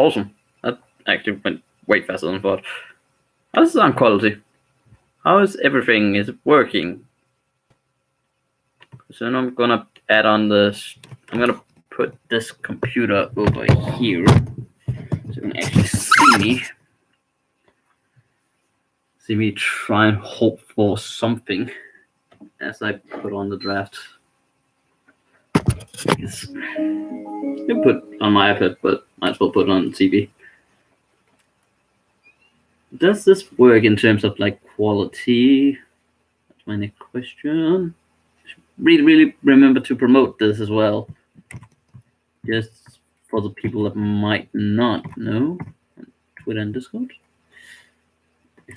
awesome. That actually went way faster than I thought. How's the sound quality? How is everything? Is it working? So then I'm gonna add on this. I'm gonna put this computer over here so you can actually see me. See me try and hope for something as I put on the draft. You put on my iPad, but might as well put it on the TV. Does this work in terms of like quality? That's my next question. Really remember to promote this as well. Just for the people that might not know. Twitter and Discord.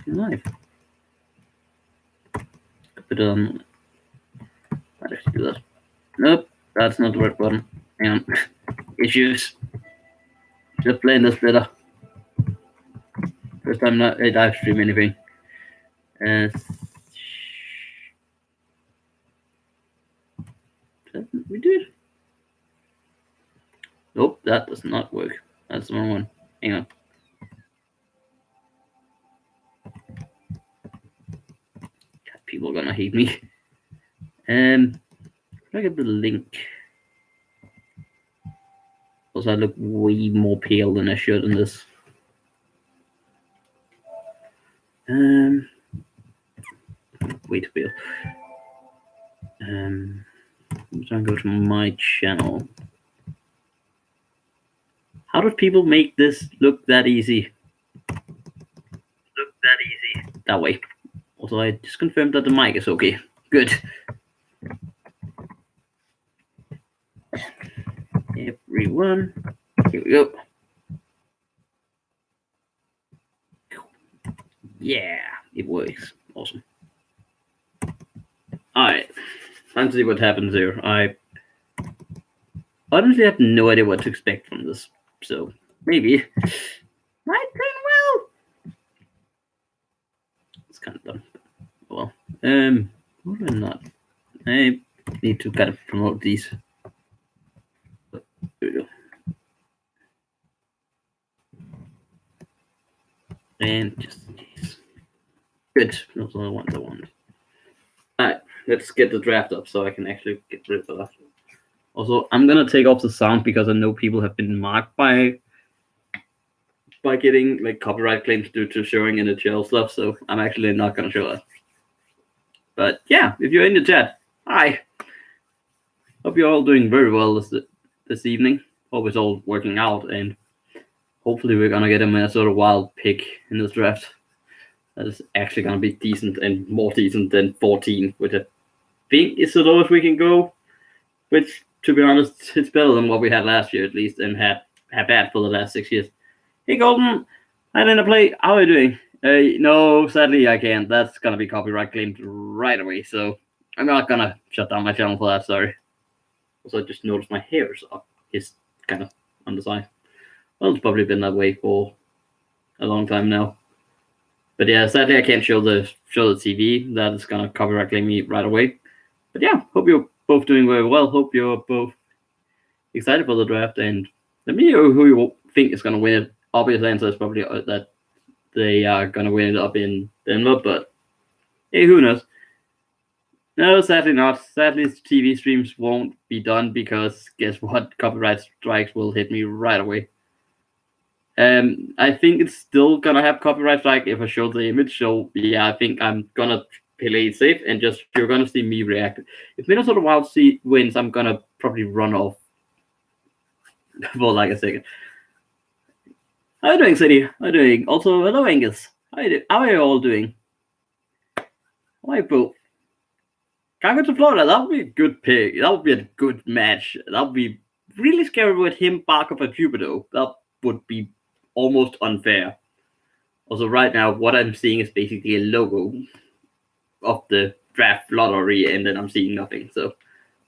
Live. Put it on. I'd actually do that. Nope, that's not the right button. Hang on. Issues. Just playing this better. First time not live stream anything. We did. Nope, that does not work. That's the wrong one. Hang on. God, people are gonna hate me. Look at the link. Also, I look way more pale than I should in this. Way too pale. I'm trying to go to my channel. How do people make this look that easy? That way. Also, I just confirmed that the mic is okay. Good. Everyone. Here we go. Yeah, it works. Awesome. Alright. Time to see what happens here. I honestly have no idea what to expect from this. So maybe might turn well. It's kind of dumb. Well, what am I not? I need to kind of promote these. There we go. And just in case. Good. Those are the ones I want. Alright, let's get the draft up so I can actually get rid of that. Also, I'm gonna take off the sound because I know people have been marked by getting like copyright claims due to showing NHL stuff, so I'm actually not gonna show that. But yeah, if you're in the chat, hi. Hope you're all doing very well this evening. Hope it's all working out, and hopefully we're gonna get a Minnesota Wild pick in this draft. That is actually gonna be decent and more decent than 14, which I think is the lowest we can go. Which, to be honest, it's better than what we had last year at least, and have had for the last 6 years. Hey Golden, I didn't play. How are you doing? No, sadly I can't. That's gonna be copyright claimed right away, so I'm not gonna shut down my channel for that. Sorry. Also, I just noticed my hair is kind of on the side. Well, it's probably been that way for a long time now. But yeah, sadly I can't show the TV. That is gonna copyright claim me right away. But yeah, hope you're both doing very well. Hope you're both excited for the draft, and let me know who you think is gonna win it. Obvious answer is probably that they are gonna win it up in Denver, but hey, who knows? No, sadly not. Sadly, TV streams won't be done because guess what? Copyright strikes will hit me right away. I think it's still gonna have copyright strike if I show the image. So yeah, I think I'm gonna play it safe and just you're gonna see me react. If Minnesota Wild wins, I'm gonna probably run off for like a second. How are you doing, City? How are you doing? Also, hello, Angus. How are you all doing? How are you both? Can I go to Florida? That would be a good pick. That would be a good match. That would be really scary with him, Barkov, and Huberdeau. That would be almost unfair. Also, right now, what I'm seeing is basically a logo of the draft lottery, and then I'm seeing nothing. So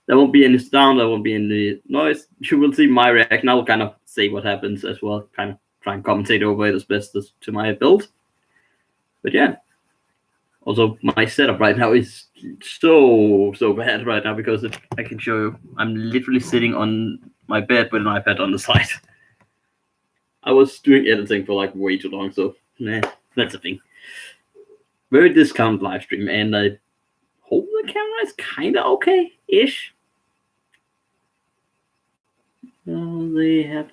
there won't be any sound, there won't be any noise. You will see my reaction. I will kind of say what happens as well, kind of try and commentate over it as best as to my ability. But yeah. Also, my setup right now is so bad right now because I can show you, I'm literally sitting on my bed with an iPad on the side. I was doing editing for like way too long, so that's the thing. Very discount live stream, and I hope the camera is kind of okay-ish. They have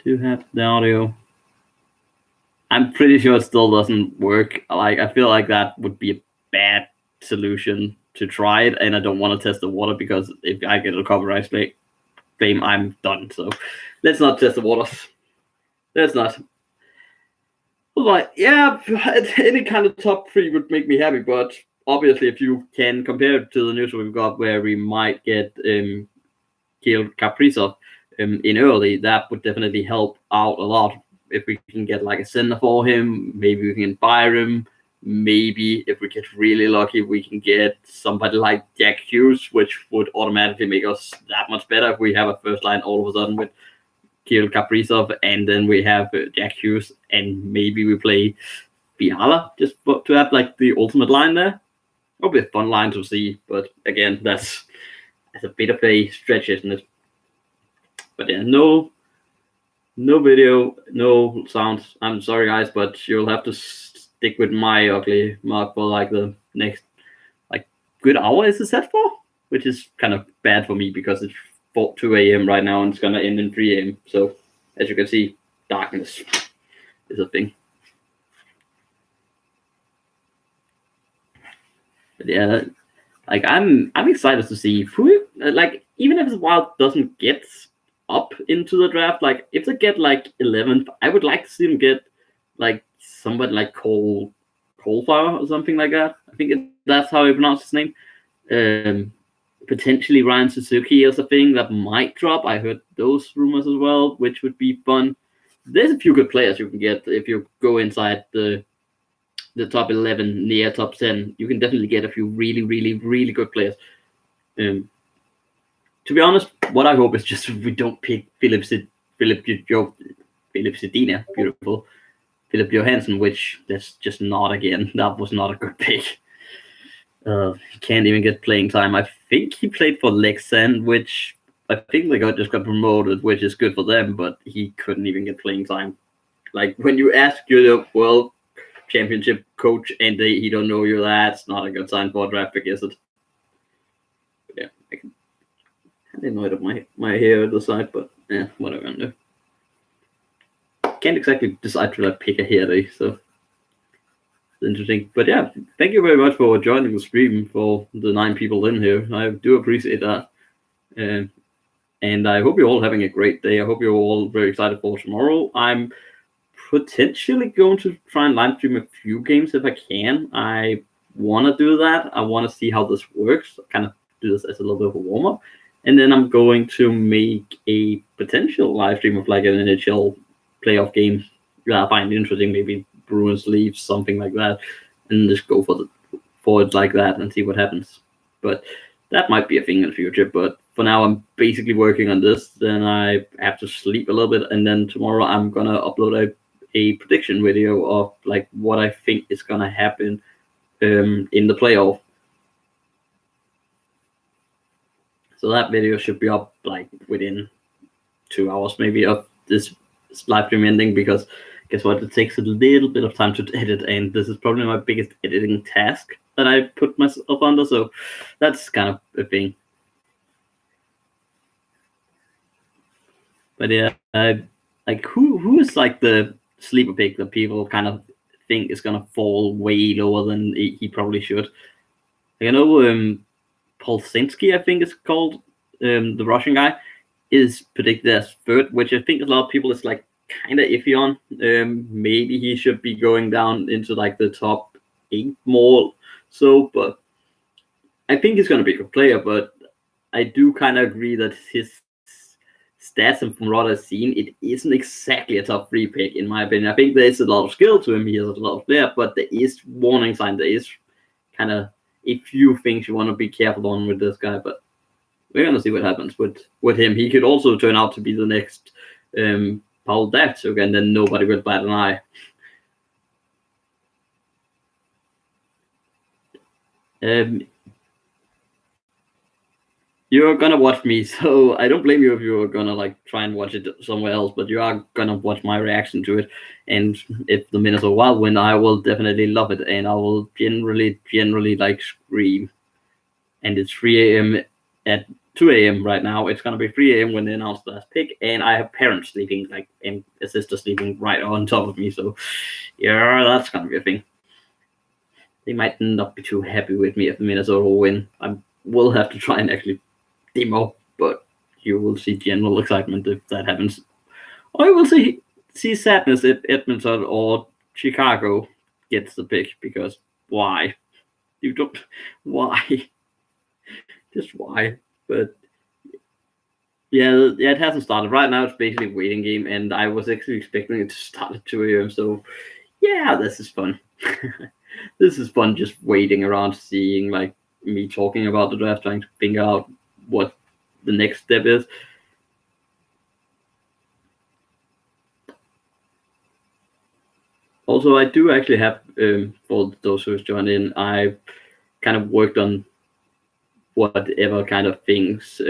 to have the audio. I'm pretty sure it still doesn't work. Like, I feel like that would be a bad solution to try it, and I don't want to test the water because if I get a copyright claim, I'm done. So let's not test the waters. Let's not. But yeah, any kind of top 3 would make me happy. But obviously, if you can compare it to the news we've got, where we might get Kirill Kaprizov in early, that would definitely help out a lot. If we can get like a center for him, maybe we can buy him. Maybe if we get really lucky, we can get somebody like Jack Hughes, which would automatically make us that much better if we have a first line all of a sudden with Kirill Kaprizov, and then we have Jack Hughes, and maybe we play Fiala just to have like the ultimate line there. It'll be a fun line to see, but again, that's a bit of a stretch, isn't it? But yeah, no video, no sounds. I'm sorry, guys, but you'll have to stick with my ugly mark for like the next like good hour is it set for, which is kind of bad for me because it's 2 a.m. right now and it's gonna end in 3 a.m. So as you can see, darkness is a thing. But yeah, like I'm excited to see who, like, even if the Wild doesn't get up into the draft, like if they get like 11th, I would like to see them get like somebody like Colfire or something like that. I think that's how I pronounce his name. Potentially Ryan Suzuki is a thing that might drop. I heard those rumors as well, which would be fun. There's a few good players you can get if you go inside the top 11, near top 10. You can definitely get a few really, really, really good players. To be honest, what I hope is just we don't pick Philip Sedina, beautiful, Philip Johansson, which that's just not, again, that was not a good pick. He can't even get playing time. I think he played for Leksand, which I think they just got promoted, which is good for them, but he couldn't even get playing time. Like, when you ask your World Championship coach and he don't know you, that's not a good sign for a draft pick, is it? Yeah, I didn't know it of my hair at the side, but yeah, whatever. I know. Can't exactly decide to pick a hair day, so it's interesting. But yeah, thank you very much for joining the stream for the 9 people in here. I do appreciate that. And I hope you're all having a great day. I hope you're all very excited for tomorrow. I'm potentially going to try and live stream a few games if I can. I want to do that. I want to see how this works. Kind of do this as a little bit of a warm-up. And then I'm going to make a potential live stream of like an NHL playoff game that I find interesting. Maybe Bruins Leafs, something like that. And just go for it like that and see what happens. But that might be a thing in the future. But for now, I'm basically working on this. Then I have to sleep a little bit. And then tomorrow I'm going to upload a prediction video of like what I think is going to happen in the playoff. So that video should be up like within 2 hours maybe of this live stream ending, because guess what? It takes a little bit of time to edit, and this is probably my biggest editing task that I put myself under. So that's kind of a thing. But yeah, like who is like the sleeper pick that people kind of think is gonna fall way lower than he probably should? Like, I know Polsinski, I think it's called, the Russian guy, is predicted as 3rd, which I think a lot of people is like kind of iffy on. Maybe he should be going down into like the top 8 more so, but I think he's going to be a good player. But I do kind of agree that his stats and from what I've seen, it isn't exactly a top 3 pick in my opinion. I think there is a lot of skill to him. He has a lot of flair, but there is warning sign. There is kind of a few things you want to be careful on with this guy, but we're gonna see what happens with him. He could also turn out to be the next Paul Datsuk, and then nobody will bat an eye. you're gonna watch me, so I don't blame you if you're gonna like try and watch it somewhere else. But you are gonna watch my reaction to it, and if the Minnesota Wild win, I will definitely love it, and I will generally like scream. And it's 3 a.m. at 2 a.m. right now. It's gonna be 3 a.m. when they announce the last pick, and I have parents sleeping, like, and a sister sleeping right on top of me. So, yeah, that's gonna be a thing. They might not be too happy with me if the Minnesota win. I will have to try and actually demo, but you will see general excitement if that happens. Or you will see sadness if Edmonton or Chicago gets the pick, because why? You don't. Why? Just why? But yeah, it hasn't started. Right now, it's basically a waiting game, and I was actually expecting it to start at 2 a.m. So, yeah, this is fun. This is fun just waiting around, seeing like me talking about the draft, trying to figure out what the next step is. Also, I do actually have, for those who's joined in, I've kind of worked on whatever kind of things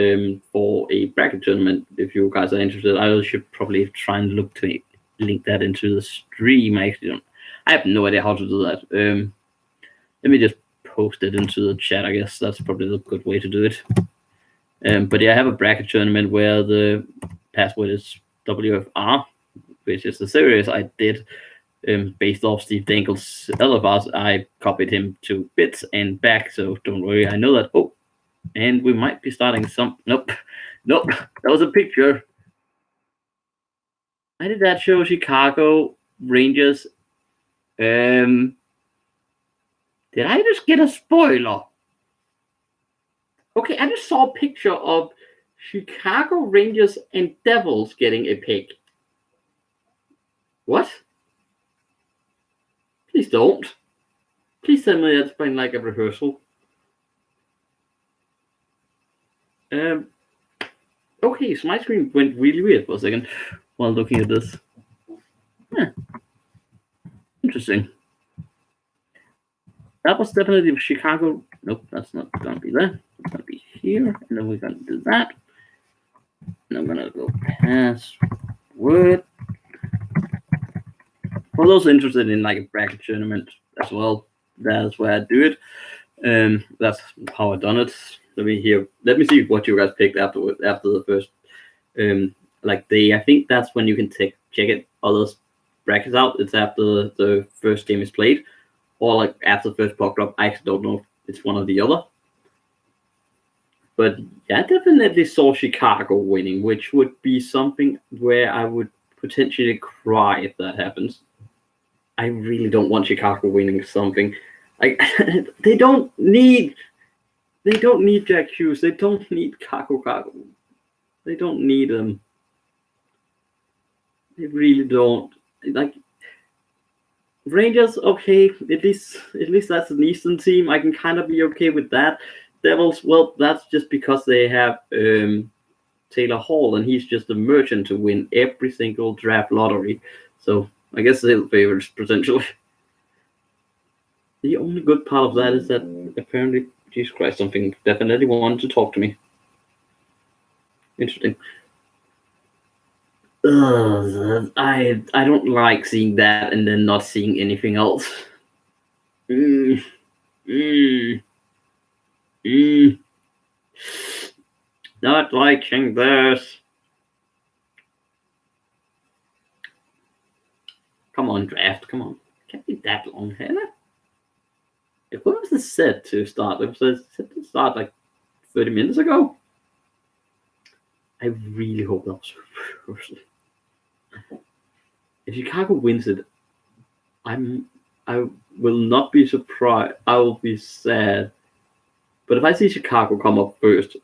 for a bracket tournament. If you guys are interested, I should probably try and look to link that into the stream. I actually don't. I have no idea how to do that. Let me just post it into the chat. I guess that's probably the good way to do it. But yeah, I have a bracket tournament where the password is WFR, which is the series I did based off Steve Dankel's LFRs. I copied him to bits and back, so don't worry. I know that. Oh, and we might be starting some. Nope. That was a picture. Why did that show Chicago Rangers? Did I just get a spoiler? Okay, I just saw a picture of Chicago Rangers and Devils getting a pick. What? Please don't. Please tell me that's been like a rehearsal. Okay, so my screen went really weird for a second while looking at this. Interesting. That was definitely Chicago. Nope, that's not going to be there. It's going to be here, and then we're going to do that. And I'm going to go password. For those interested in like a bracket tournament as well, that's where I do it. That's how I done it. Let me see what you guys picked after the first like day. I think that's when you can check it others brackets out. It's after the first game is played, or like after the first puck drop. I actually don't know if it's one or the other. But yeah, I definitely saw Chicago winning, which would be something where I would potentially cry if that happens. I really don't want Chicago winning something. Like they don't need Jack Hughes. They don't need Kako. They don't need them. They really don't. Like Rangers, okay, at least that's an Eastern team. I can kind of be okay with that. Devils, well, that's just because they have Taylor Hall, and he's just a merchant to win every single draft lottery. So I guess they're favorites potentially. The only good part of that is that apparently, Jesus Christ, something definitely wanted to talk to me. Interesting. I don't like seeing that and then not seeing anything else. Not liking this. Come on, draft. Come on. Can't be that long, can it? When was this set to start? It was set to start like 30 minutes ago. I really hope that was rehearsal. If Chicago wins it, I will not be surprised. I will be sad. But if I see Chicago come up first,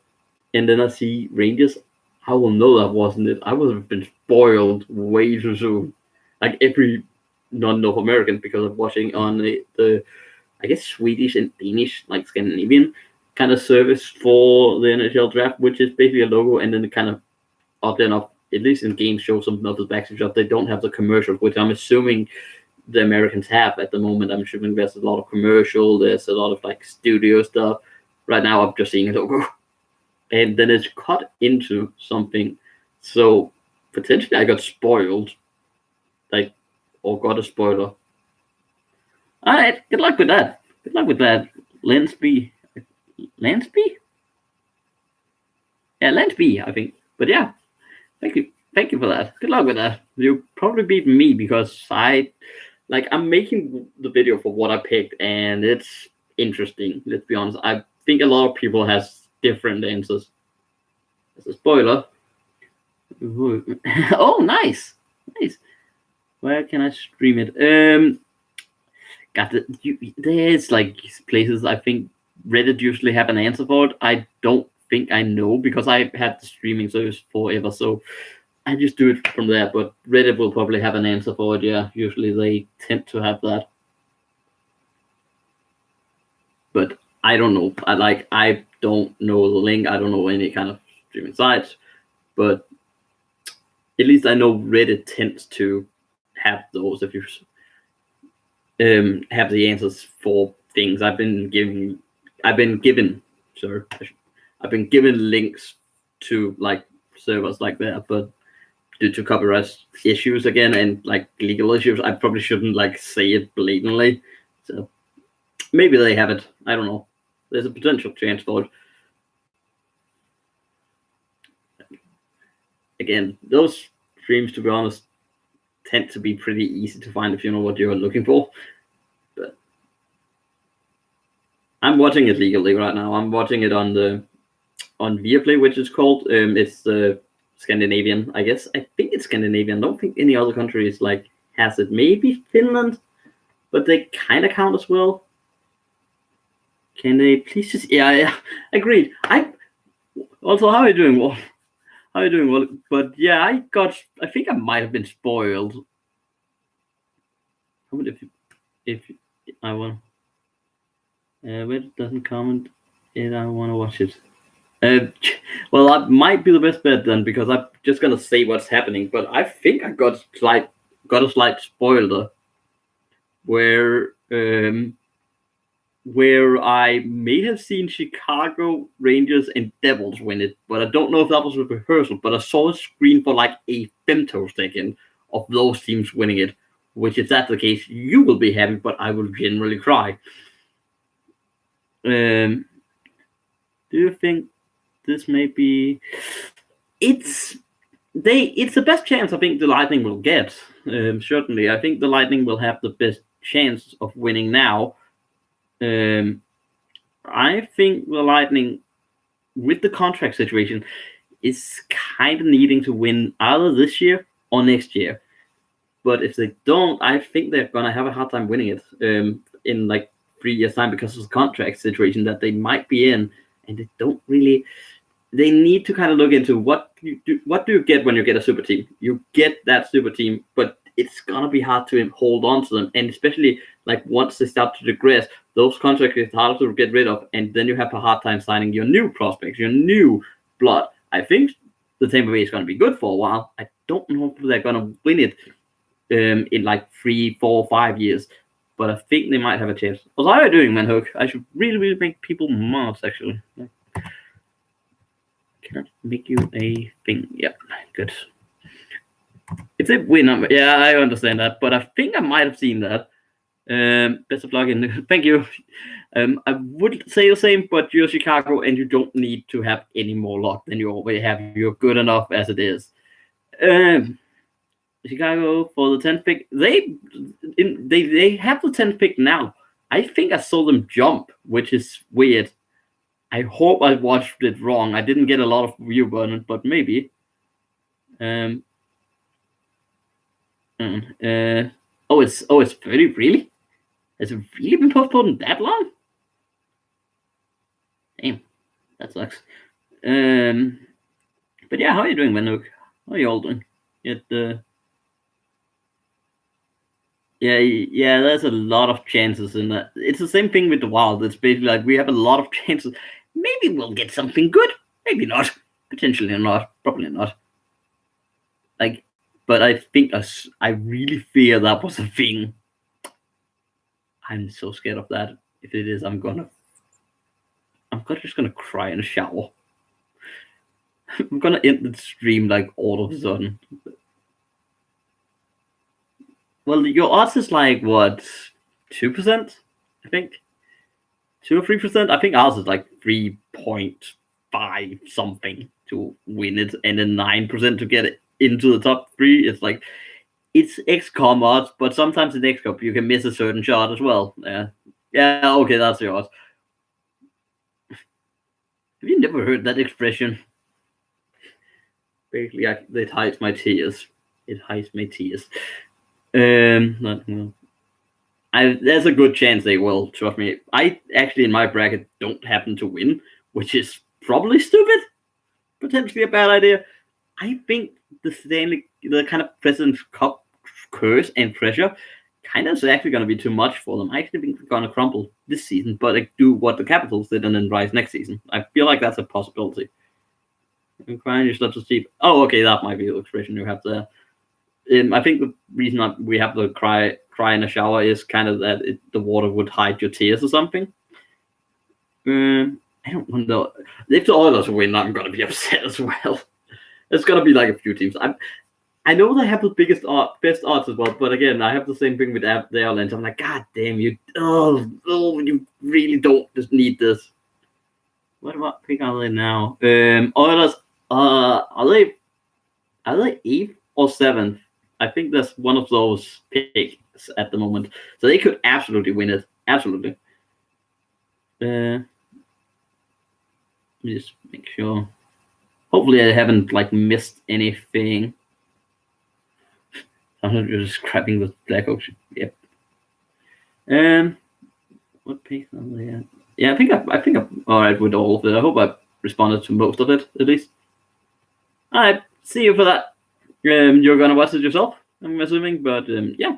and then I see Rangers, I will know that wasn't it. I would have been spoiled way too soon. Like every non-North American, because of watching on the I guess Swedish and Danish, like Scandinavian kind of service for the NHL draft, which is basically a logo, and then it kind of oddly enough, at least in games, show some of the backstage stuff. They don't have the commercials, which I'm assuming the Americans have at the moment. I'm assuming there's a lot of commercial, there's a lot of like studio stuff. Right now, I'm just seeing a logo. and then it's cut into something. So potentially I got spoiled, like, or got a spoiler. All right, good luck with that. Good luck with that, Lansby. Lansby? Yeah, Lansby, I think. But yeah, thank you for that. Good luck with that. You probably beat me because I'm making the video for what I picked, and it's interesting. Let's be honest. I think a lot of people has different answers. As a spoiler. Oh, nice, nice. Where can I stream it? There's like places I think Reddit usually have an answer for it. I don't think I know because I had the streaming service forever, so I just do it from there. But Reddit will probably have an answer for it. Yeah, usually they tend to have that. But I don't know. I don't know the link. I don't know any kind of streaming sites. But at least I know Reddit tends to have those. If you have the answers for things I've been given. Sorry, I've been given links to like servers like that, but due to copyright issues again and like legal issues, I probably shouldn't like say it blatantly. So maybe they have it. I don't know. There's a potential chance for it. Again, those streams, to be honest, tend to be pretty easy to find if you know what you're looking for. But I'm watching it legally right now. I'm watching it on Viaplay, which is called. It's the Scandinavian, I guess. I think it's Scandinavian. I don't think any other countries like has it. Maybe Finland, but they kind of count as well. Can they please just? Yeah, agreed. Also, how are you doing? Well, how are you doing? Well, but yeah, I think I might have been spoiled. How about if I want? Where it doesn't comment, and I want to watch it. Well, that might be the best bet then because I'm just gonna say what's happening. But I think I got a slight spoiler where I may have seen Chicago Rangers and Devils win it, but I don't know if that was a rehearsal. But I saw a screen for like a femtosecond of those teams winning it. Which, if that's the case, you will be happy, but I will generally cry. Do you think this may be? It's the best chance I think the Lightning will get. Certainly, I think the Lightning will have the best chance of winning now. I think the Lightning, with the contract situation, is kind of needing to win either this year or next year. But if they don't, I think they're gonna have a hard time winning it in like 3 years' time because of the contract situation that they might be in, and they don't really. They need to kind of look into what do you get when you get a super team. You get that super team, but it's gonna be hard to hold on to them, and especially like once they start to digress, those contracts are harder to get rid of, and then you have a hard time signing your new prospects, your new blood. I think the Tampa Bay is gonna be good for a while. I don't know if they're gonna win it in like 3, 4, 5 years, but I think they might have a chance. Also, how are you doing, Manhook? I should really make people mods actually. Can I make you a thing? Yep, good. If they win, yeah, I understand that, but I think I might have seen that. Best of luck in. Thank you. I would say the same, but you're Chicago, and you don't need to have any more luck than you already have. You're good enough as it is. Chicago for the 10th pick. They have the 10th pick now. I think I saw them jump, which is weird. I hope I watched it wrong. I didn't get a lot of view burn, but maybe. It's 30, really? Has it really been postponed that long? Damn, that sucks. But yeah, how are you doing, Manuk? How are you all doing? Yeah, there's a lot of chances in that. It's the same thing with the Wild. It's basically like we have a lot of chances. Maybe we'll get something good. Maybe not. Potentially not. Probably not. But I think I really fear that was a thing. I'm so scared of that. If it is, I'm just gonna cry in the shower. I'm gonna end the stream like all of a sudden. Well, your odds is like what, 2%? I think 2 or 3%. I think ours is like 3.5 something to win it, and then 9% to get it into the top three. It's like it's XCOM odds, but sometimes in XCOM you can miss a certain shot as well. Yeah. Okay, that's your odds. Have you never heard that expression? Basically, it hides my tears. It hides my tears. There's a good chance they will. Trust me. I actually in my bracket don't happen to win, which is probably stupid. Potentially a bad idea. I think the kind of President's Cup curse and pressure kind of is actually going to be too much for them. I actually think they're going to crumble this season, but like, do what the Capitals did and then rise next season. I feel like that's a possibility. I'm crying your stuff to sleep. Oh, okay, that might be the expression you have there. I think the reason we have to cry in a shower is kind of that the water would hide your tears or something. I don't know. If the Oilers win, I'm going to be upset as well. There's going to be like a few teams. I know they have the best odds as well, but again, I have the same thing with the Islanders. I'm like, God damn, you really don't just need this. What about pick are they now? Oilers, are they 8th or 7th? I think that's one of those picks at the moment. So they could absolutely win it. Absolutely. Let me just make sure. Hopefully I haven't like missed anything. I'm just grabbing the Black Ocean. Yep. What picks are they at? Yeah, I think I'm all right with all of it. I hope I responded to most of it at least. All right, see you for that. You're gonna watch it yourself, I'm assuming, but yeah,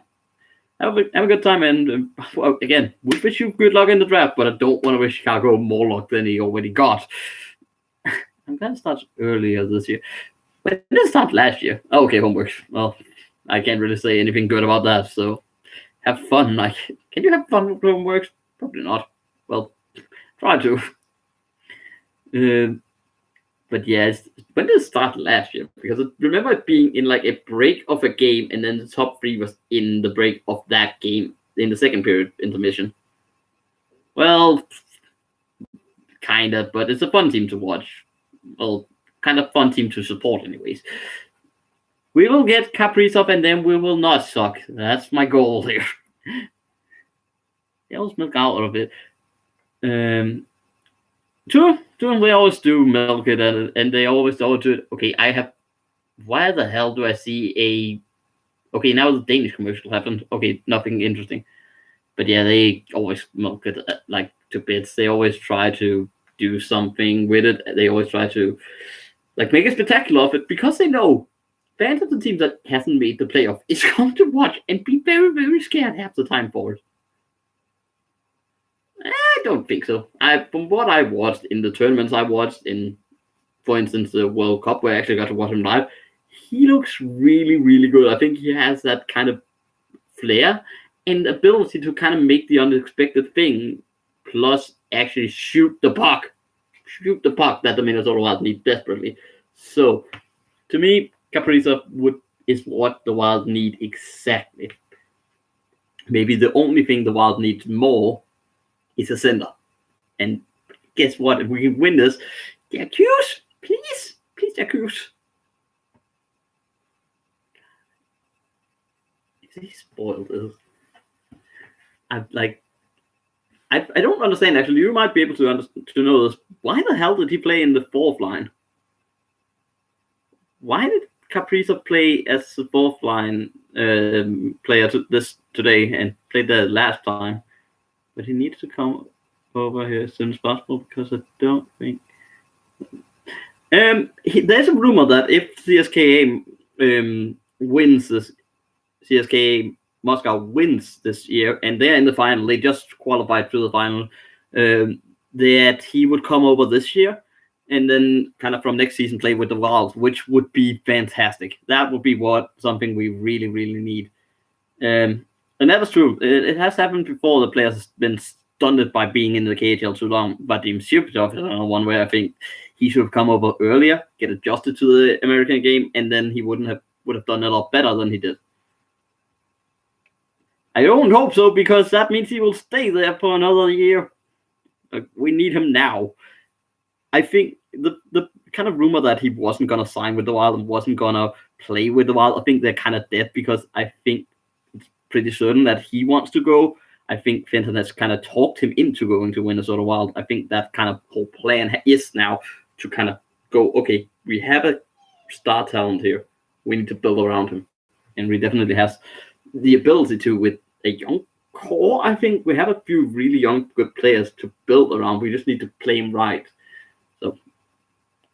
have a good time. And well, again, we wish you good luck in the draft, but I don't want to wish Chicago more luck than he already got. I'm gonna start earlier this year. When did it start last year? Oh, okay, homework. Well, I can't really say anything good about that. So have fun. Like, can you have fun with homework? Probably not. Well, try to. But yes, when did it start last year? Because I remember it being in like a break of a game, and then the top 3 was in the break of that game in the second period intermission. Well, kind of, but it's a fun team to watch. Well, kind of fun team to support, anyways. We will get Kaprizov, and then we will not suck. That's my goal here. They always milk out of it. True, they always do milk it, and they always do it. Okay, why the hell do I see a... Okay, now the Danish commercial happened. Okay, nothing interesting. But yeah, they always milk it like to bits. They always try to do something with it. They always try to like make a spectacular of it, because they know fans of the team that hasn't made the playoff is going to watch and be very, very scared half the time for it. I don't think so. From what I watched in the tournaments I watched in, for instance, the World Cup, where I actually got to watch him live, he looks really, really good. I think he has that kind of flair and ability to kind of make the unexpected thing, plus actually shoot the puck that the Minnesota Wild need desperately. So, to me, Kaprizov is what the Wild need exactly. Maybe the only thing the Wild needs more is a center. And guess what? If we can win this, Jacques, please, Jacques. Is he spoiled? I don't understand. Actually, you might be able to know this. Why the hell did he play in the 4th line? Why did Kaprizov play as the 4th line player today and played there last time? But he needs to come over here as soon as possible, because I don't think... there's a rumor that if CSKA wins this, CSKA Moscow wins this year, and they're in the final, they just qualified to the final, that he would come over this year, and then kind of from next season play with the Wild, which would be fantastic. That would be something we really, really need. And that was true. It has happened before. The players have been stunned by being in the KHL too long. Vadim Shipchyov is another one where I think he should have come over earlier, get adjusted to the American game, and then he would have done a lot better than he did. I don't hope so, because that means he will stay there for another year. We need him now. I think the kind of rumor that he wasn't going to sign with the Wild and wasn't going to play with the Wild, I think they're kind of dead, because I think it's pretty certain that he wants to go. I think Fenton has kind of talked him into going to Minnesota Wild. I think that kind of whole plan is now to kind of go, okay, we have a star talent here. We need to build around him. And we definitely has the ability to with a young core. I think we have a few really young, good players to build around. We just need to play them right. So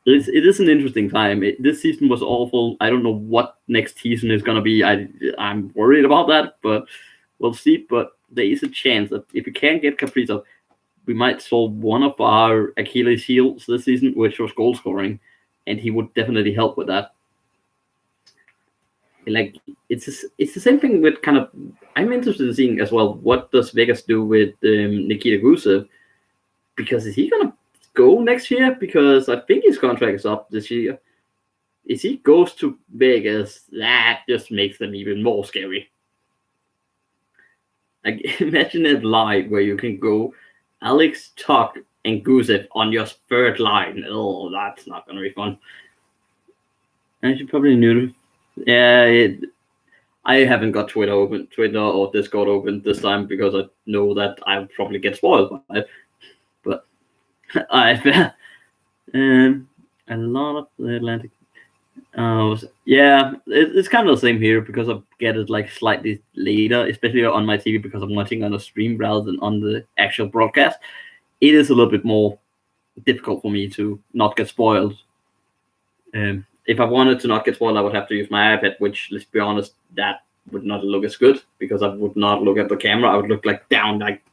it is an interesting time. This season was awful. I don't know what next season is going to be. I'm worried about that, but we'll see. But there is a chance that if we can get Kaprizov, we might solve one of our Achilles heels this season, which was goal scoring, and he would definitely help with that. Like it's the same thing with kind of. I'm interested in seeing as well what does Vegas do with Nikita Gusev, because is he gonna go next year? Because I think his contract is up this year. If he goes to Vegas, that just makes them even more scary. Like imagine a line where you can go Alex, Tuch, and Gusev on your third line. Oh, that's not gonna be fun. I should probably knew. Yeah, I haven't got Twitter or Discord open this time because I know that I'll probably get spoiled by it. But I've a lot of the Atlantic. It's kind of the same here because I get it like slightly later, especially on my TV because I'm watching on the stream rather than on the actual broadcast. It is a little bit more difficult for me to not get spoiled. If I wanted to not get spoiled, I would have to use my iPad, which, let's be honest, that would not look as good because I would not look at the camera. I would look like down, like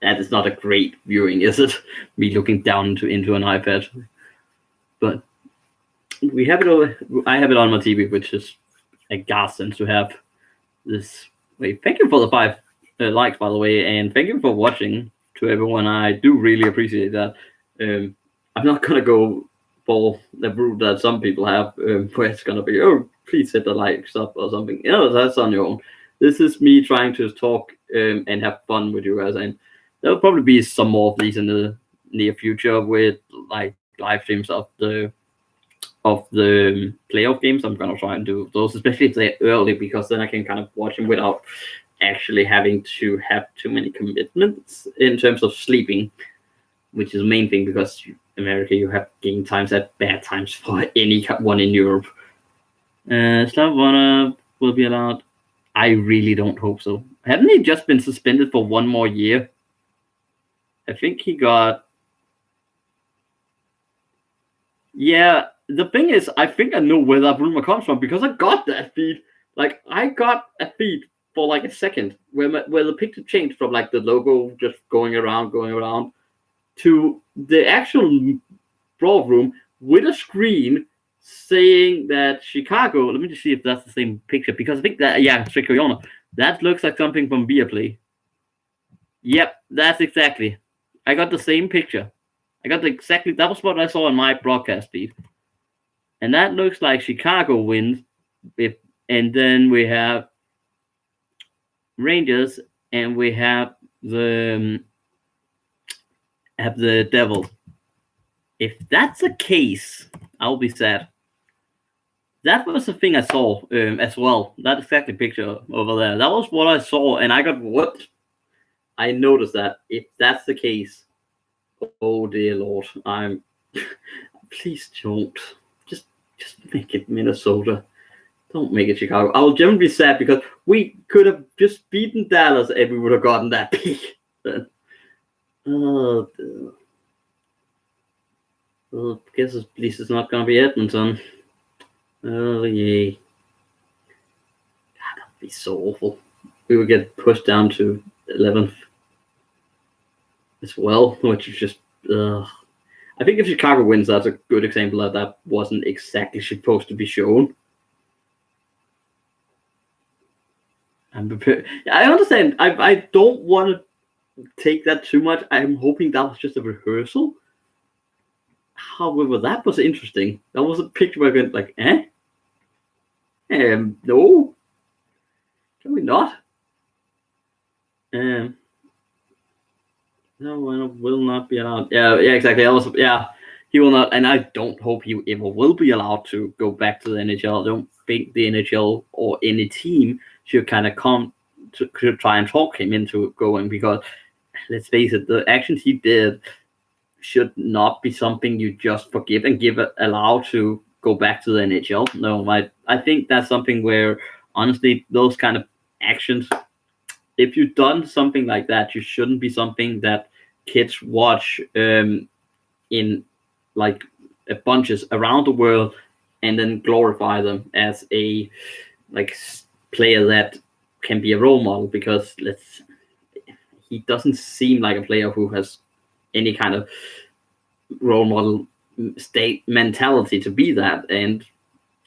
that is not a great viewing, is it? Me looking down into an iPad. But we have it over. I have it on my TV, which is a godsend to have this. Wait, thank you for the 5 likes, by the way, and thank you for watching to everyone. I do really appreciate that. I'm not gonna go for the route that some people have, where it's gonna be, oh, please hit the like stuff or something. That's on your own. This is me trying to talk and have fun with you guys, and there'll probably be some more of these in the near future with like live streams of the playoff games. I'm gonna try and do those, especially if they're early, because then I can kind of watch them without actually having to have too many commitments in terms of sleeping, which is the main thing, because America, you have game times at bad times for anyone in Europe. Slavona will be allowed. I really don't hope so. Haven't he just been suspended for 1 more year? I think he got. Yeah, the thing is, I think I know where that rumor comes from because I got that feed. Like, I got a feed for like a second where the picture changed from like the logo just going around to the actual brawl room with a screen saying that Chicago. Let me just see if that's the same picture, because I think that, yeah, Chicago. That looks like something from Viaplay. Yep, that's exactly. I got the same picture. That was what I saw in my broadcast feed. And that looks like Chicago wins. And then we have Rangers and we have the Devils. If that's the case, I'll be sad. That was the thing I saw as well. That exactly picture over there. That was what I saw, and I got what? I noticed that. If that's the case, oh dear Lord, please don't. Just make it Minnesota. Don't make it Chicago. I'll generally be sad because we could have just beaten Dallas and we would have gotten that pick. Oh, well, I guess at least it's not going to be Edmonton. Oh, yay. God, that would be so awful. We would get pushed down to 11th as well, which is just... I think if Chicago wins, that's a good example that wasn't exactly supposed to be shown. I'm prepared. I understand. I don't want to take that too much. I'm hoping that was just a rehearsal. However, that was interesting. That was a picture where I went like, no, can we not? No, I will not be allowed. Yeah, exactly. He will not, and I don't hope he ever will be allowed to go back to the NHL. I don't think the NHL or any team should kind of come to try and talk him into going, because let's face it, the actions he did should not be something you just forgive and allow to go back to the NHL. No, I think that's something where, honestly, those kind of actions, if you've done something like that, you shouldn't be something that kids watch in like bunches around the world and then glorify them as a player that can be a role model, because he doesn't seem like a player who has any kind of role model state mentality to be that, and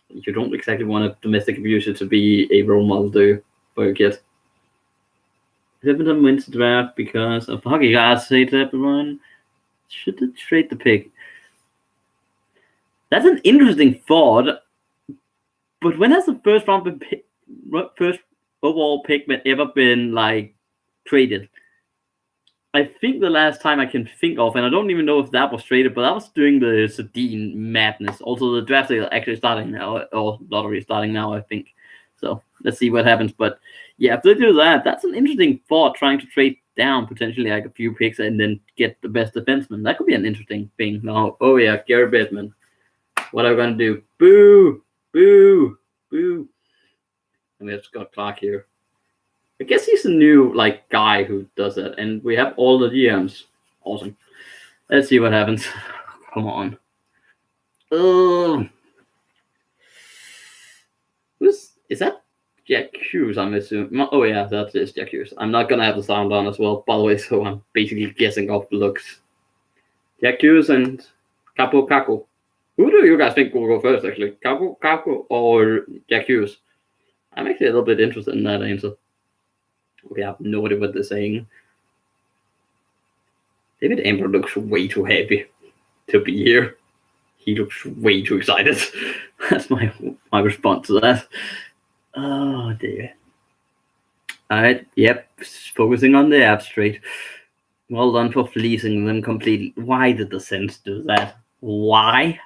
you don't exactly want a domestic abuser to be a role model for your kid. Edmonton wins the draft because of hockey gods, say to everyone. Should they trade the pick? That's an interesting thought. But when has the first overall pick ever been like traded? I think the last time I can think of, and I don't even know if that was traded, but that was during the Sedin madness. Also, the draft is actually starting now, or lottery starting now, I think. So let's see what happens. But yeah, if they do that, that's an interesting thought, trying to trade down potentially like a few picks and then get the best defenseman. That could be an interesting thing. Now, oh yeah, Gary Bettman. What are we going to do? Boo! Boo! Boo! And we have Scott Clark here. I guess he's a new guy who does that, and we have all the DMs. Awesome. Let's see what happens. Come on. Is that Jack Hughes? I'm assuming. Oh yeah, that is Jack Hughes. I'm not gonna have the sound on as well, by the way, so I'm basically guessing off the looks. Jack Hughes and Capo Caco. Who do you guys think will go first, actually? Capo or Jack Hughes? I'm actually a little bit interested in that answer. Okay, I have no idea what they're saying. David Amber looks way too happy to be here. He looks way too excited. That's my response to that. Oh dear. Alright, yep. Focusing on the abstract. Well done for fleecing them completely. Why did the Sens do that? Why?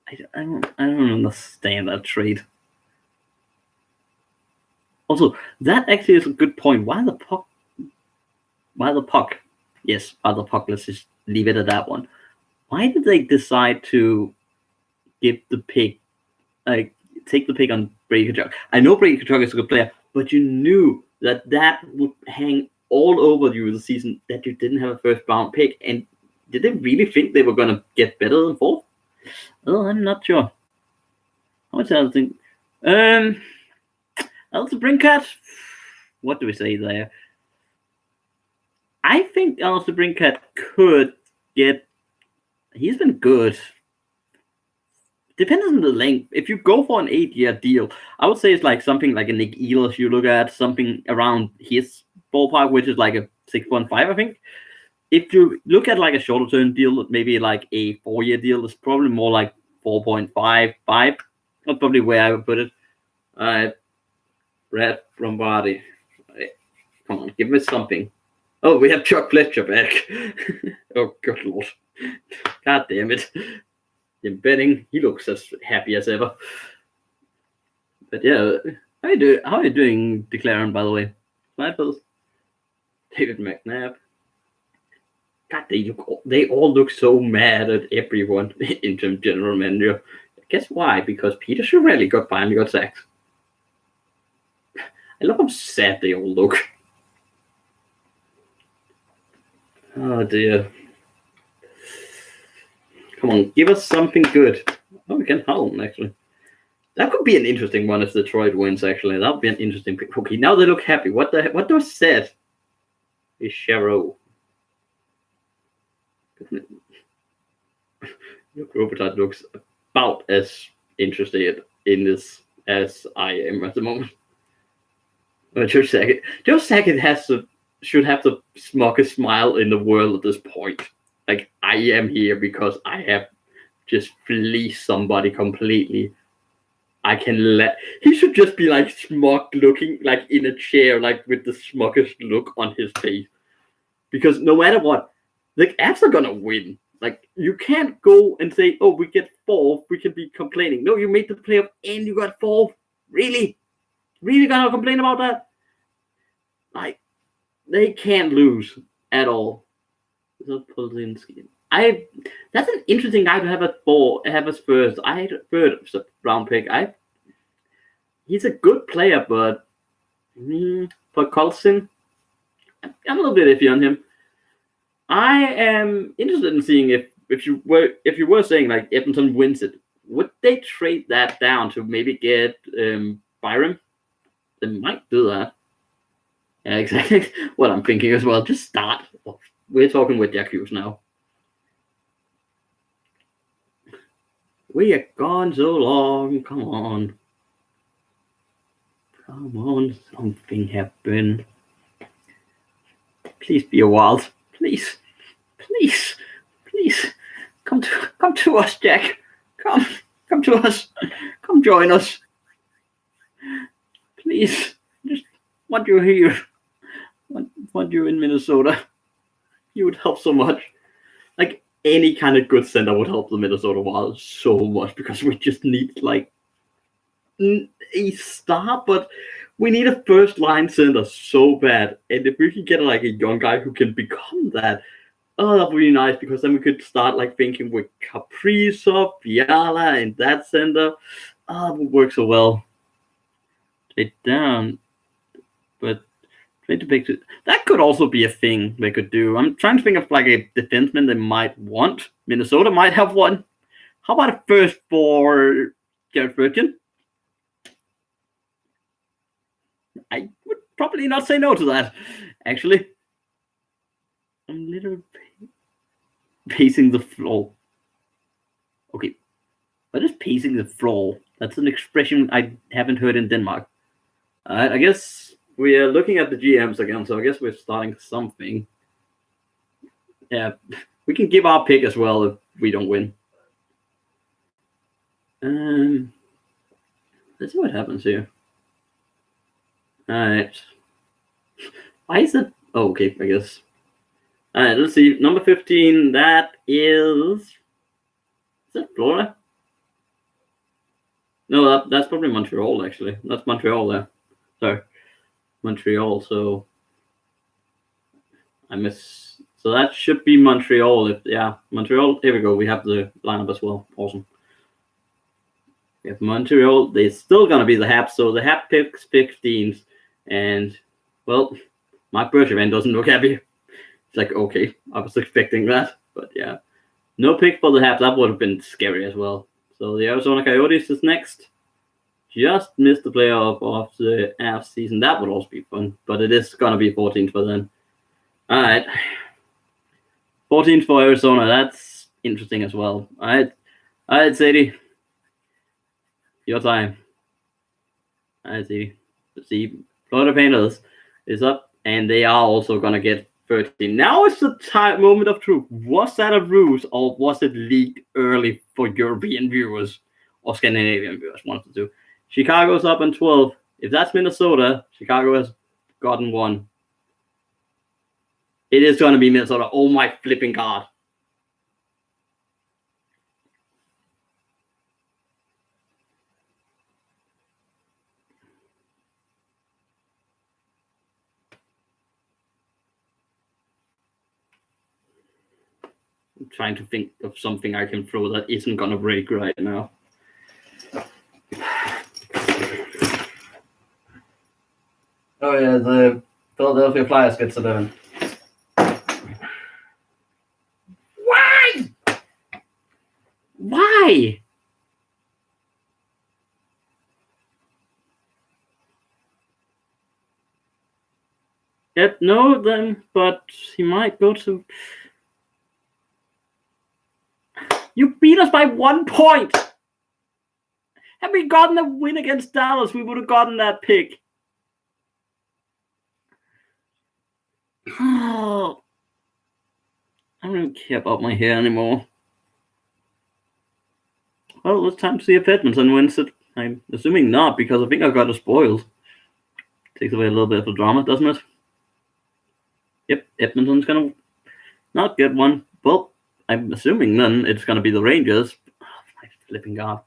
I don't understand that trade. Also, that actually is a good point. Why the puck? Yes, why the puck? Let's just leave it at that one. Why did they decide to give the pick, take the pick on Brady Tkachuk? I know Brady Tkachuk is a good player, but you knew that would hang all over you the season that you didn't have a first round pick. And did they really think they were going to get better than fourth? Oh, I'm not sure. How much else think? Alistair Brinkett, what do we say there? I think Alistair Brinkett could get. He's been good. Depends on the length. If you go for an 8-year deal, I would say it's like something like a Nick Ehlers. You look at something around his ballpark, which is like a 6.5, I think. If you look at like a shorter term deal, maybe like a 4-year deal, it's probably more like 4.55. That's probably where I would put it. All right. Brad Lombardi. Come on, give me something. Oh, we have Chuck Fletcher back. Oh, good lord. God damn it. In betting, he looks as happy as ever. But yeah, how are you doing, Declaring, by the way? Snipers. David McNabb. God, they all look so mad at everyone in general manager. Guess why? Because Peter Chiarelli finally got sacked. I love how sad they all look. Oh dear. Come on, give us something good. Oh, we can Holland, actually. That could be an interesting one if Detroit wins, actually. That would be an interesting pick. Okay, now they look happy. What was said? Is Charo. Look, Robert looks about as interested in this as I am at the moment. Joe Sakic should have the smuggest smile in the world at this point. Like, I am here because I have just fleece somebody completely, he should just be like smug looking, like in a chair, like with the smuggest look on his face. Because no matter what, the Avs are gonna win. Like, you can't go and say, oh, we get fourth, we can be complaining. No, you made the playoff and you got fourth. Really? Really gonna complain about that? Like, they can't lose at all. That's an interesting guy to have as first. I had a third round pick. He's a good player, but for Carlson, I'm a little bit iffy on him. I am interested in seeing if you were saying like Edmonton wins it, would they trade that down to maybe get Byram? They might do that. Yeah, exactly what I'm thinking as well. Just start. We're talking with Jack Hughes now. We are gone so long. Come on. Come on. Something happened. Please be a Wild. Please. Please. Please. Come to us, Jack. Come to us. Come join us. Please. Just want you here. Want you in Minnesota. You would help so much. Like, any kind of good center would help the Minnesota Wild so much, because we just need like a star, but we need a first line center so bad. And if we can get like a young guy who can become that, oh, that would be nice, because then we could start like thinking with Kaprizov, Fiala, and that center. Oh, it would work so well. Trade down, but trade to pick. That could also be a thing they could do. I'm trying to think of like a defenseman they might want. Minnesota might have one. How about a first for Garrett Virgin? I would probably not say no to that, actually. I'm literally pacing the floor. Okay, what is pacing the floor? That's an expression I haven't heard in Denmark. I guess we are looking at the GMs again, so I guess we're starting something. Yeah, we can give our pick as well if we don't win. Let's see what happens here. Alright. Why is it? Oh, okay, I guess. Alright, let's see. Number 15, that is. Is that Florida? No, that's probably Montreal, actually. That's Montreal there. Sorry. Montreal, so. So that should be Montreal. Montreal. Here we go. We have the lineup as well. Awesome. We have Montreal. They're still going to be the Habs, so the Habs picks 15th. And, well, Mark Bergevin doesn't look happy. It's like, okay, I was expecting that. But, yeah. No pick for the Habs. That would have been scary as well. So the Arizona Coyotes is next. Just missed the playoff of the Avs season. That would also be fun. But it is going to be 14th for them. All right. 14th for Arizona. That's interesting as well. All right, Sadie. Your time. All right, Sadie. Let's see. Florida Panthers is up, and they are also going to get 13. Now is the moment of truth. Was that a ruse, or was it leaked early for European viewers or Scandinavian viewers? One of the two. Chicago's up in 12. If that's Minnesota, Chicago has gotten 1. It is going to be Minnesota. Oh, my flipping God. I'm trying to think of something I can throw that isn't going to break right now. Oh, yeah, the Philadelphia Flyers gets 11. Why? Why? Yep, no, then, but he might go to. You beat us by 1 point. Had we gotten a win against Dallas, we would have gotten that pick. Oh, I don't care about my hair anymore. Well, it's time to see if Edmonton wins it. I'm assuming not, because I think I got it spoiled. Takes away a little bit of the drama, doesn't it? Yep, Edmonton's gonna not get one. Well, I'm assuming then it's gonna be the Rangers. Oh, my flipping god.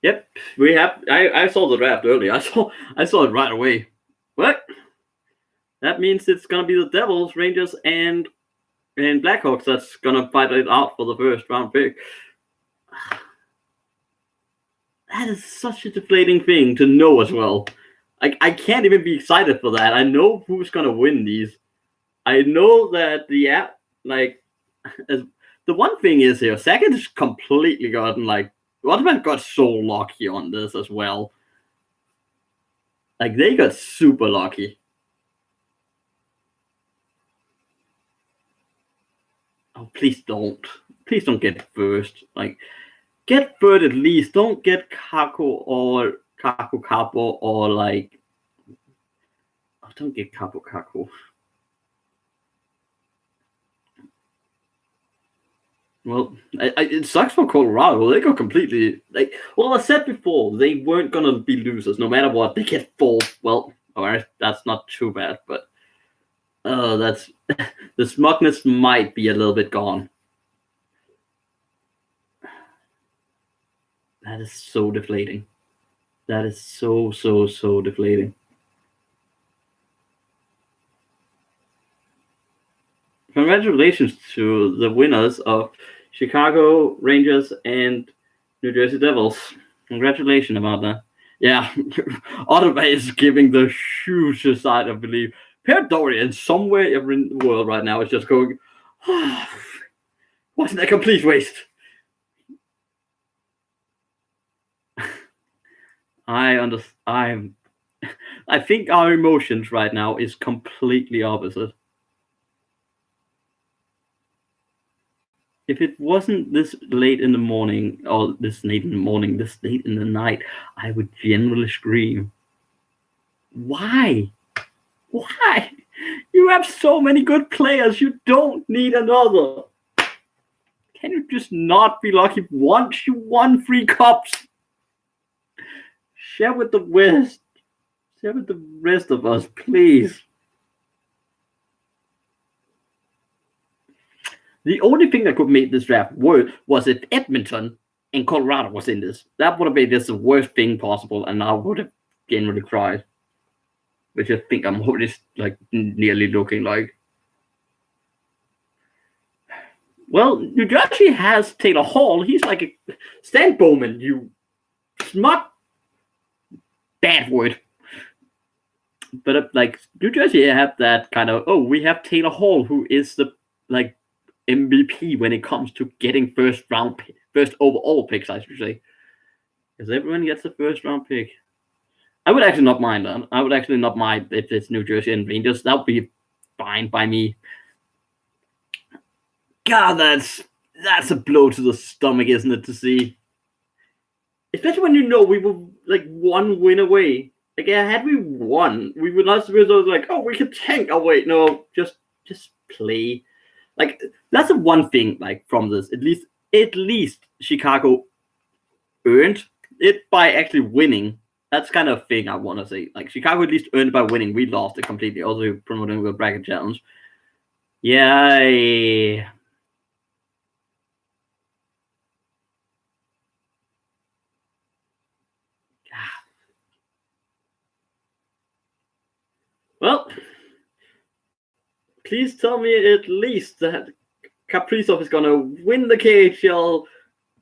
Yep, we have. I saw the draft early. I saw it right away. What? That means it's gonna be the Devils, Rangers, and Blackhawks that's gonna fight it out for the first round pick. That is such a deflating thing to know as well. I can't even be excited for that. I know who's gonna win these. I know that the one thing is here, Sagan has completely gotten Waterman got so lucky on this as well. Like they got super lucky. Oh, please don't get first. Like get third at least. Don't get Kaku Capo or like. Oh, don't get Capo. Well, it sucks for Colorado. They got completely I said before, they weren't gonna be losers no matter what. They get fourth. Well, alright, that's not too bad, but that's the smugness might be a little bit gone. That is so deflating. That is so deflating. Congratulations to the winners of Chicago Rangers and New Jersey Devils. Congratulations about that. Yeah, Ottawa is giving the hugest side of belief. Per Dorian, somewhere in the world right now, is just going, oh, wasn't a complete waste. I think our emotions right now is completely opposite. If it wasn't this late in the morning, or this late in the night, I would generally scream. Why? Why? You have so many good players. You don't need another. Can you just not be lucky once you won 3 cups? Share with the West. Share with the rest of us, please. The only thing that could make this draft work was if Edmonton and Colorado was in this. That would have been just the worst thing possible, and I would have generally cried. Which I think I'm already nearly looking like. Well, New Jersey has Taylor Hall. He's like a Stan Bowman, you smart bad word. But New Jersey have that kind of we have Taylor Hall, who is the MVP when it comes to getting first overall picks, I should say. Because everyone gets the first round pick. I would actually not mind that. I would actually not mind if it's New Jersey and Rangers. That would be fine by me. God, that's a blow to the stomach, isn't it, to see? Especially when we were one win away. Had we won, we would not be we can tank. Oh wait, no, just play. That's the one thing from this. At least Chicago earned it by actually winning. That's kind of a thing I want to say. Chicago at least earned it by winning. We lost it completely. Also promoting the bracket challenge. Yay. Well, please tell me at least that Kaprizov is going to win the KHL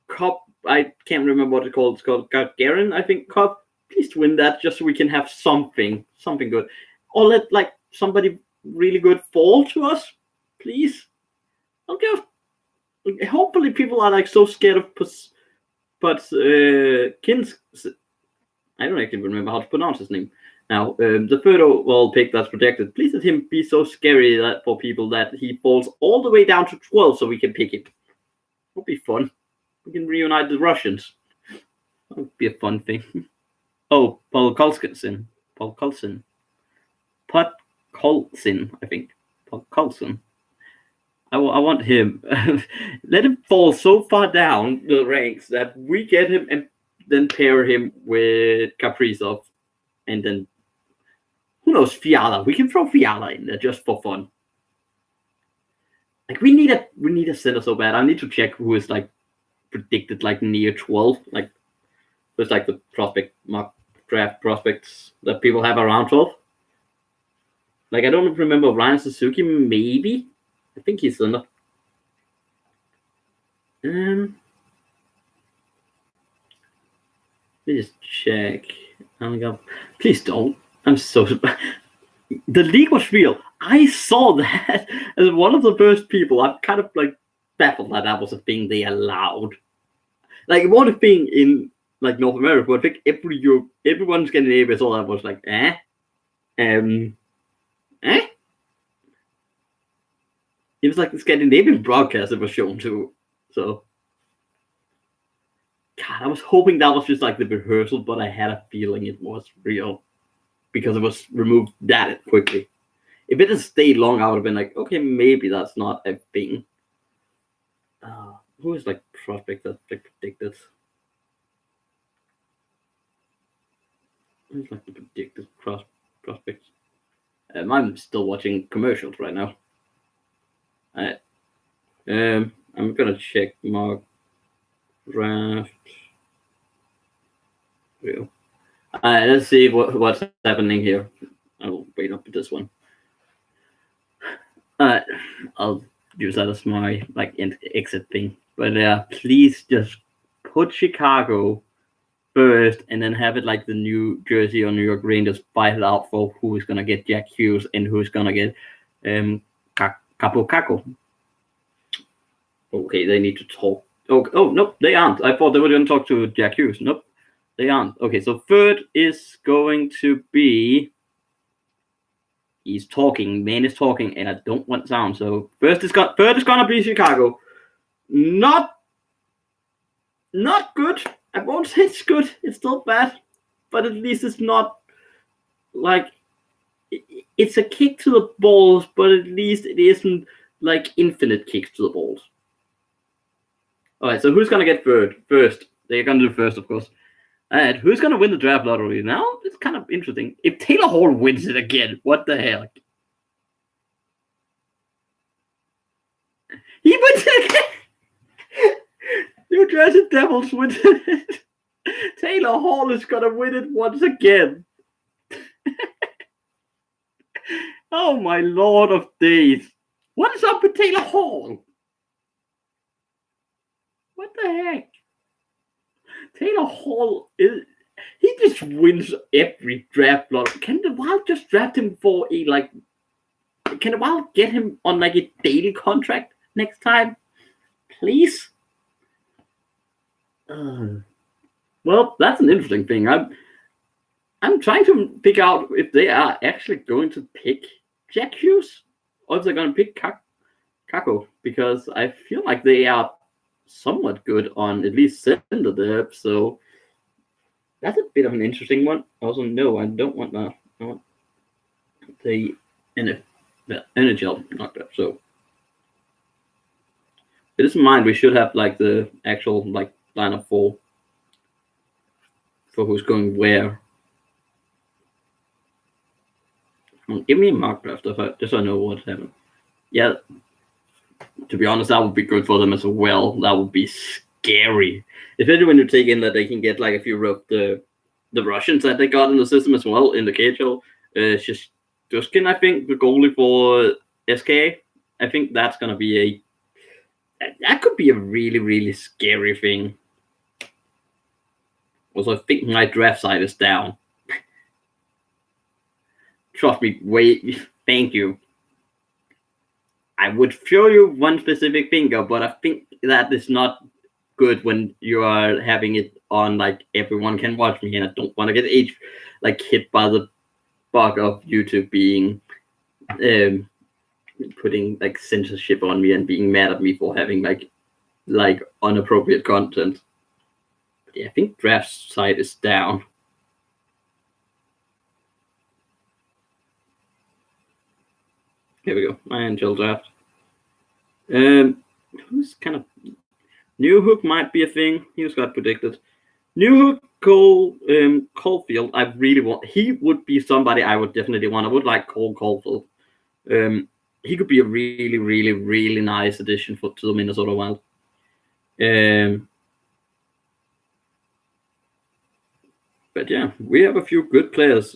Cup. I can't remember what it's called. It's called Gagarin, I think, Cup. Please win that just so we can have something good. Or let somebody really good fall to us, please. Hopefully people are so scared of Kins. I don't actually remember how to pronounce his name. Now, the third overall pick that's projected, please let him be so scary for people that he falls all the way down to 12 so we can pick him. It'll be fun. We can reunite the Russians. That would be a fun thing. Oh, Paul Kulsin. Podkolzin, I think. Podkolzin. I want him. Let him fall so far down the ranks that we get him and then pair him with Kaprizov. And then, who knows, Fiala. We can throw Fiala in there just for fun. Like, we need a center so bad. I need to check who is, like, predicted, like, near 12. Like, who's, like, the mock draft prospects that people have around 12. Like, I don't remember Ryan Suzuki, maybe. I think he's enough. Let me just check. Oh my god. Please don't. I'm so... The league was real. I saw that as one of the first people. I'm kind of, like, baffled that was a thing they allowed. Like, it wasn't a thing in, like, North America, but I think everyone in Scandinavia saw that was like, It was like the Scandinavian broadcast that was shown too. So, God, I was hoping that was just like the rehearsal, but I had a feeling it was real because it was removed that quickly. If it had stayed long, I would have been like, okay, maybe that's not a thing. Who is like prospect that like predicted? Who's like the predicted prospects? I'm still watching commercials right now. I'm gonna check mock draft. Let's see what's happening here. I'll wait up with this one. I'll use that as my like exit thing. But please just put Chicago first, and then have it like the New Jersey or New York Rangers fight it out for who is gonna get Jack Hughes and who's gonna get Kako. Okay, they need to talk. Oh, nope, they aren't. I thought they were going to talk to Jack Hughes. Nope, they aren't. Okay, so third is going to be... He's talking. Man is talking, and I don't want sound. So third is going to be Chicago. Not good. I won't say it's good. It's still bad. But at least it's not like... It's a kick to the balls, but at least it isn't like infinite kicks to the balls. All right, so who's going to get first? They're going to do first, of course. All right, who's going to win the draft lottery? Now, it's kind of interesting. If Taylor Hall wins it again, what the hell? He wins it again! New Jersey Devils wins it. Taylor Hall is going to win it once again. Oh, my lord of days. What is up with Taylor Hall? What the heck? Taylor Hall he just wins every draft lot. Can the Wild just draft him for a like? Can the Wild get him on like a daily contract next time, please? Well, that's an interesting thing. I'm trying to figure out if they are actually going to pick Jack Hughes or if they're going to pick Kako, because I feel like they are somewhat good on at least center depth, so that's a bit of an interesting one. Also, no, I don't want that. I want the NHL knocked up. So, with this in mind, we should have like the actual like lineup for who's going where. Give me a mock draft just so I know what's happening. Yeah. To be honest, that would be good for them as well. That would be scary. Especially when you take in that they can get like a few of the Russians that they got in the system as well in the KHL. Shishkin, I think, the goalie for SK. I think that's going to be that could be a really, really scary thing. Also, I think my draft side is down. Trust me, wait, thank you. I would show you one specific finger, but I think that is not good when you are having it on like everyone can watch me, and I don't want to get hit by the bug of YouTube being putting like censorship on me and being mad at me for having like inappropriate content. But yeah, I think draft side is down. Here we go. My NHL draft. Who's kind of New Hook might be a thing. He was got predicted. New Hook Caulfield. I really want. He would be somebody I would definitely want. I would like Cole Caulfield. He could be a really, really, really nice addition to the Minnesota Wild. But yeah, we have a few good players.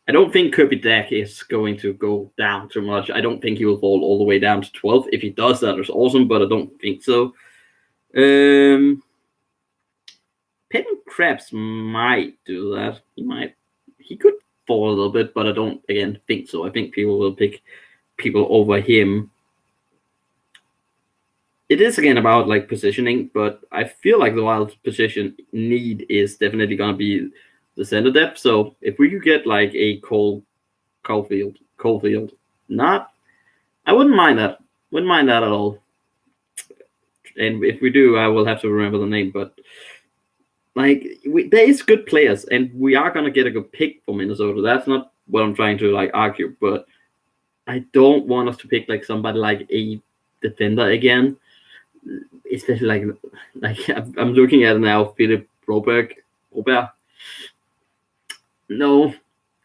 I don't think Kirby Dack is going to go down too much. I don't think he will fall all the way down to 12th. If he does, that is awesome, but I don't think so. Penn Krebs might do that. He could fall a little bit, but I don't, again, think so. I think people will pick people over him. It is, again, about, like, positioning, but I feel like the Wild's position need is definitely going to be the center depth. So if we could get, like, a Caulfield, I wouldn't mind that. Wouldn't mind that at all. And if we do, I will have to remember the name. But, like, there is good players, and we are going to get a good pick for Minnesota. That's not what I'm trying to, like, argue. But I don't want us to pick, like, somebody like a defender again. Especially like I'm looking at it now, Philip Robert. No,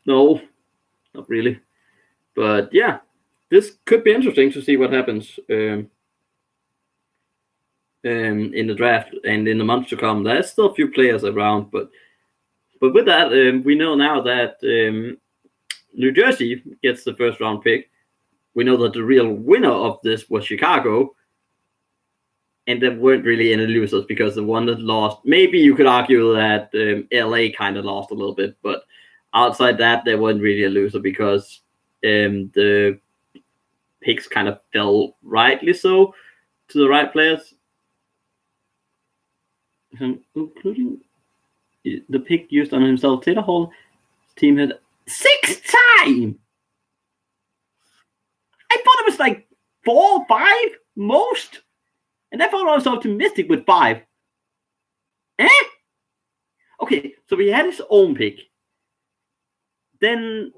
not really. But yeah, this could be interesting to see what happens in the draft and in the months to come. There's still a few players around, but with that, we know now that New Jersey gets the first round pick. We know that the real winner of this was Chicago. And there weren't really any losers because the one that lost, maybe you could argue that LA kind of lost a little bit, but outside that, there wasn't really a loser because the picks kind of fell rightly so to the right players, including the pick used on himself. Taylor Hall's team had 6 times. I thought it was like 4 or 5 most. And I thought I was optimistic with 5. Okay, so he had his own pick. Then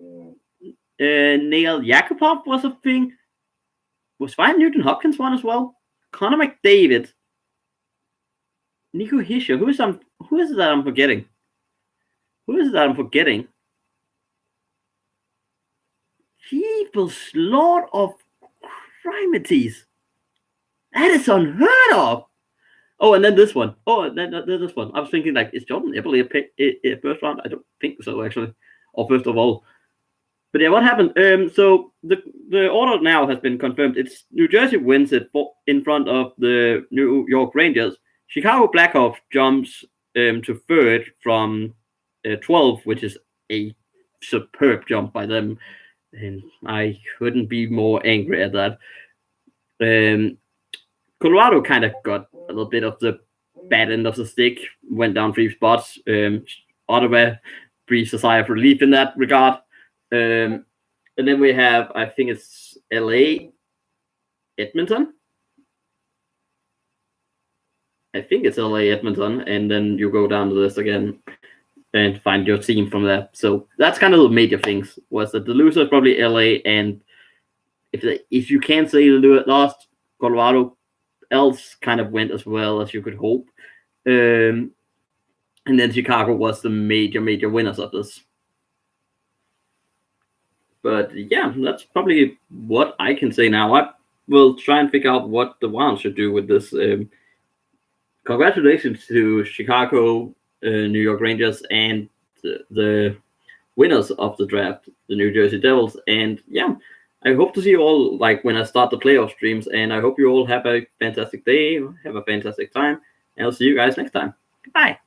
Neil Yakupov was a thing. Was Ryan Nugent-Hopkins one as well? Connor McDavid. Nico Hischier. Who is it that I'm forgetting? Jeepers Lord of Crimities. That is unheard of. Oh, and then this one. This one. I was thinking, like, is Jordan Eberle a first round? I don't think so, actually. Or first of all. But yeah, what happened? So the order now has been confirmed. It's New Jersey wins it in front of the New York Rangers. Chicago Blackhawks jumps to third from 12, which is a superb jump by them. And I couldn't be more angry at that. Colorado kind of got a little bit of the bad end of the stick, went down 3 spots. Ottawa breathes a sigh of relief in that regard. And then we have, I think it's LA, Edmonton. And then you go down the list again and find your team from there. So that's kind of the major things, was that the loser is probably LA, and if you can't say the lost, Colorado, else kind of went as well as you could hope. And then Chicago was the major winners of this. But yeah, that's probably what I can say now. I will try and figure out what the Wild should do with this. Congratulations to Chicago, New York Rangers, and the winners of the draft, the New Jersey Devils. And yeah, I hope to see you all, like, when I start the playoff streams, and I hope you all have a fantastic day, have a fantastic time, and I'll see you guys next time. Goodbye.